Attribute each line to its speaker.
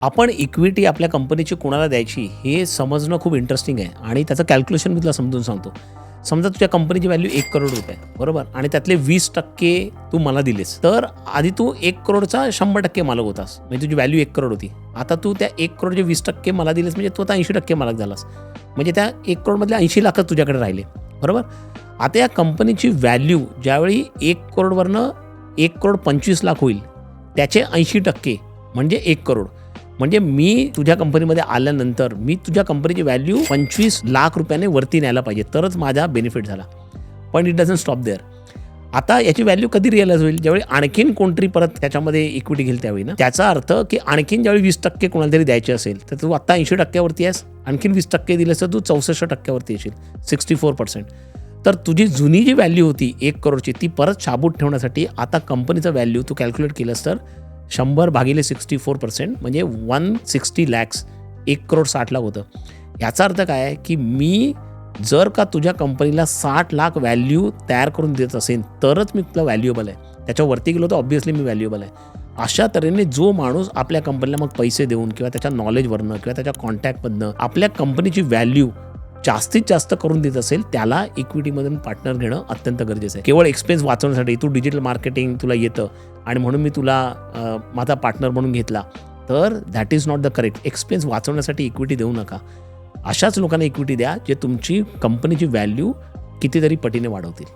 Speaker 1: आपण इक्विटी आपल्या कंपनीची कोणाला द्यायची हे समजणं खूप इंटरेस्टिंग आहे आणि त्याचं कॅल्क्युलेशन मी तुला समजून सांगतो. समजा तुझ्या कंपनीची व्हॅल्यू 1 करोड रुपये बरोबर आणि त्यातले 20% तू मला दिलेस, तर आधी तू 1 करोडचा 100% मालक होतास, म्हणजे तुझी व्हॅल्यू 1 करोड होती. आता तू त्या 1 करोडचे 20% मला दिलेस, म्हणजे तू आता 80% मालक झालास. म्हणजे त्या 1 करोडमधले 80 लाखच तुझ्याकडे राहिले बरोबर. आता या कंपनीची व्हॅल्यू ज्यावेळी 1 करोडवरनं 1 करोड 25 लाख होईल, त्याचे 80% म्हणजे 1 करोड. म्हणजे मी तुझ्या कंपनीमध्ये आल्यानंतर मी तुझ्या कंपनीची व्हॅल्यू 25 लाख रुपयाने वरती न्यायला पाहिजे, तरच माझा बेनिफिट झाला. पण इट डझंट स्टॉप देअर. आता याची व्हॅल्यू कधी रिअलाइज होईल, ज्यावेळी आणखीन कोणतरी परत त्याच्यामध्ये इक्विटी घेईल त्यावेळी ना. त्याचा अर्थ की आणखीन ज्यावेळी 20% कोणाला तरी द्यायचे असेल, तर तू आता 80% वरती आहेस, आणखीन 20% दिलेस तर तू 64% वरती येशील, 64%. तर तुझी जुनी जी व्हॅल्यू होती 1 करोडची, ती परत शाबूत ठेवण्यासाठी आता कंपनीचं व्हॅल्यू तू कॅल्क्युलेट केलंस तर 100 भागिले 64% म्हणजे 160 लॅक्स, 1 करोड 60 लाख होतं. याचा अर्थ काय आहे की मी जर का तुझ्या कंपनीला 60 लाख व्हॅल्यू तयार करून देत असेल तरच मी तुला व्हॅल्युएबल आहे. त्याच्यावरती गेलो तर ऑब्व्हियसली मी व्हॅल्युएबल आहे. अशा तऱ्हेने जो माणूस आपल्या कंपनीला मग पैसे देऊन किंवा त्याच्या नॉलेजवरनं किंवा त्याच्या कॉन्टॅक्टमधनं आपल्या कंपनीची व्हॅल्यू जास्तीत जास्त करून देत असेल, त्याला इक्विटीमधून पार्टनर घेणं अत्यंत गरजेचं आहे. केवळ एक्सपेन्स वाचवण्यासाठी तू डिजिटल मार्केटिंग तुला येतं आणि म्हणून मी तुला माझा पार्टनर म्हणून घेतला, तर that is not the correct. Expense वाचवण्यासाठी इक्विटी देऊ नका. अशाच लोकांना इक्विटी द्या जे तुमची कंपनीची व्हॅल्यू कितीतरी पटीने वाढवतील.